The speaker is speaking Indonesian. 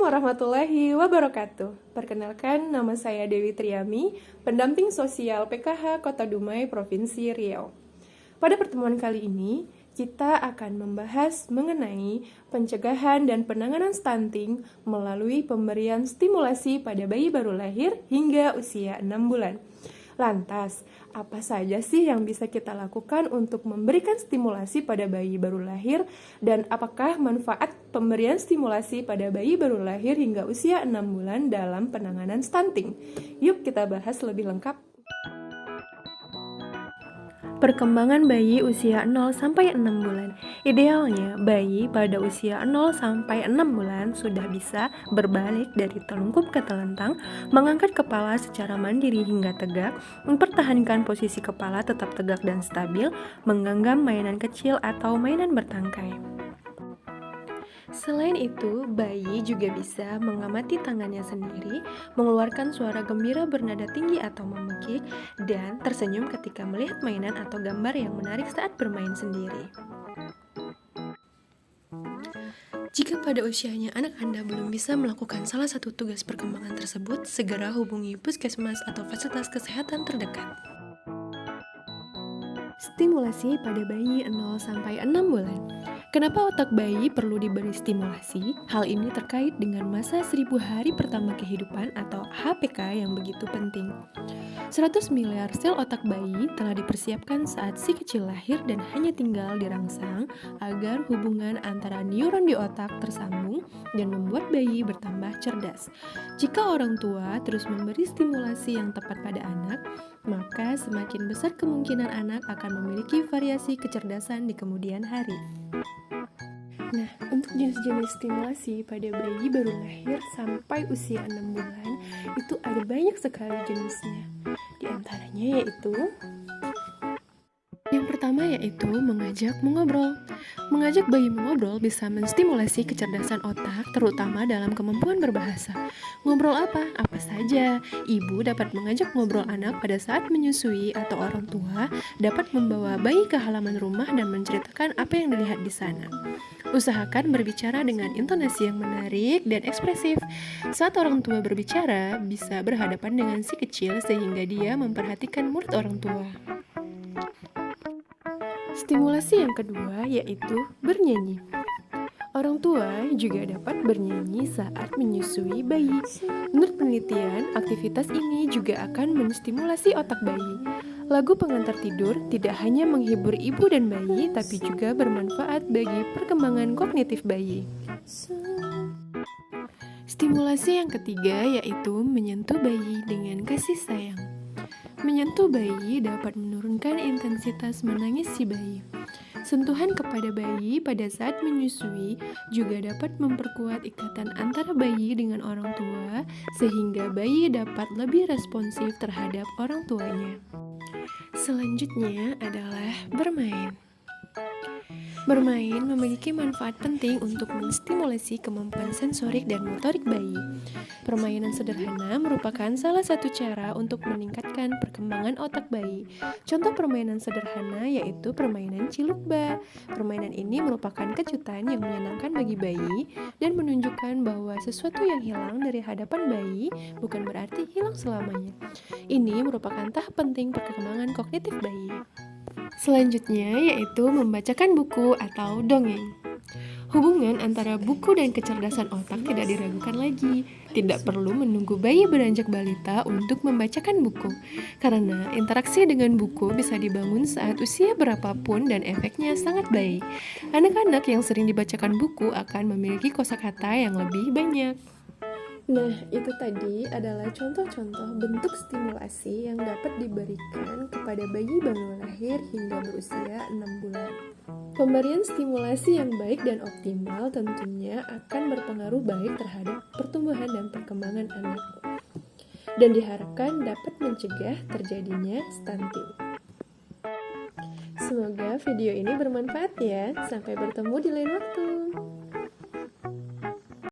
warahmatullahi wabarakatuh. Perkenalkan, nama saya Dewi Triami, pendamping sosial PKH Kota Dumai, Provinsi Riau. Pada pertemuan kali ini, kita akan membahas mengenai pencegahan dan penanganan stunting melalui pemberian stimulasi pada bayi baru lahir hingga usia 6 bulan. Lantas, apa saja sih yang bisa kita lakukan untuk memberikan stimulasi pada bayi baru lahir dan apakah manfaat pemberian stimulasi pada bayi baru lahir hingga usia 6 bulan dalam penanganan stunting? Yuk kita bahas lebih lengkap. Perkembangan bayi usia 0 sampai 6 bulan. Idealnya, bayi pada usia 0 sampai 6 bulan sudah bisa berbalik dari telungkup ke telentang, mengangkat kepala secara mandiri hingga tegak, mempertahankan posisi kepala tetap tegak dan stabil, menggenggam mainan kecil atau mainan bertangkai. Selain itu, bayi juga bisa mengamati tangannya sendiri, mengeluarkan suara gembira bernada tinggi atau memekik, dan tersenyum ketika melihat mainan atau gambar yang menarik saat bermain sendiri. Jika pada usianya anak Anda belum bisa melakukan salah satu tugas perkembangan tersebut, segera hubungi puskesmas atau fasilitas kesehatan terdekat. Stimulasi pada bayi 0 sampai 6 bulan. Kenapa otak bayi perlu diberi stimulasi? Hal ini terkait dengan masa 1000 hari pertama kehidupan atau HPK yang begitu penting. 100 miliar sel otak bayi telah dipersiapkan saat si kecil lahir dan hanya tinggal dirangsang agar hubungan antara neuron di otak tersambung dan membuat bayi bertambah cerdas. Jika orang tua terus memberi stimulasi yang tepat pada anak, maka semakin besar kemungkinan anak akan memiliki variasi kecerdasan di kemudian hari. Nah, untuk jenis-jenis stimulasi pada bayi baru lahir sampai usia 6 bulan, itu ada banyak sekali jenisnya. Di antaranya yaitu yang pertama yaitu mengajak mengobrol. Mengajak bayi mengobrol bisa menstimulasi kecerdasan otak, terutama dalam kemampuan berbahasa. Ngobrol apa? Apa saja. Ibu dapat mengajak ngobrol anak pada saat menyusui atau orang tua dapat membawa bayi ke halaman rumah dan menceritakan apa yang dilihat di sana. Usahakan berbicara dengan intonasi yang menarik dan ekspresif. Saat orang tua berbicara, bisa berhadapan dengan si kecil sehingga dia memperhatikan murid orang tua. Stimulasi yang kedua yaitu bernyanyi. Orang tua juga dapat bernyanyi saat menyusui bayi. Menurut penelitian, aktivitas ini juga akan menstimulasi otak bayi. Lagu pengantar tidur tidak hanya menghibur ibu dan bayi, tapi juga bermanfaat bagi perkembangan kognitif bayi. Stimulasi yang ketiga yaitu menyentuh bayi dengan kasih sayang. Menyentuh bayi dapat menurunkan intensitas menangis si bayi. Sentuhan kepada bayi pada saat menyusui juga dapat memperkuat ikatan antara bayi dengan orang tua, sehingga bayi dapat lebih responsif terhadap orang tuanya. Selanjutnya adalah bermain. Bermain memiliki manfaat penting untuk menstimulasi kemampuan sensorik dan motorik bayi. Permainan sederhana merupakan salah satu cara untuk meningkatkan perkembangan otak bayi. Contoh permainan sederhana yaitu permainan cilukba. Permainan ini merupakan kejutan yang menyenangkan bagi bayi dan menunjukkan bahwa sesuatu yang hilang dari hadapan bayi bukan berarti hilang selamanya. Ini merupakan tahap penting perkembangan kognitif bayi. Selanjutnya yaitu membacakan buku atau dongeng. Hubungan antara buku dan kecerdasan otak tidak diragukan lagi. Tidak perlu menunggu bayi beranjak balita untuk membacakan buku, karena interaksi dengan buku bisa dibangun saat usia berapapun dan efeknya sangat baik. Anak-anak yang sering dibacakan buku akan memiliki kosakata yang lebih banyak. Nah, itu tadi adalah contoh-contoh bentuk stimulasi yang dapat diberikan kepada bayi baru lahir hingga berusia 6 bulan. Pemberian stimulasi yang baik dan optimal tentunya akan berpengaruh baik terhadap pertumbuhan dan perkembangan anak, dan diharapkan dapat mencegah terjadinya stunting. Semoga video ini bermanfaat ya. Sampai bertemu di lain waktu.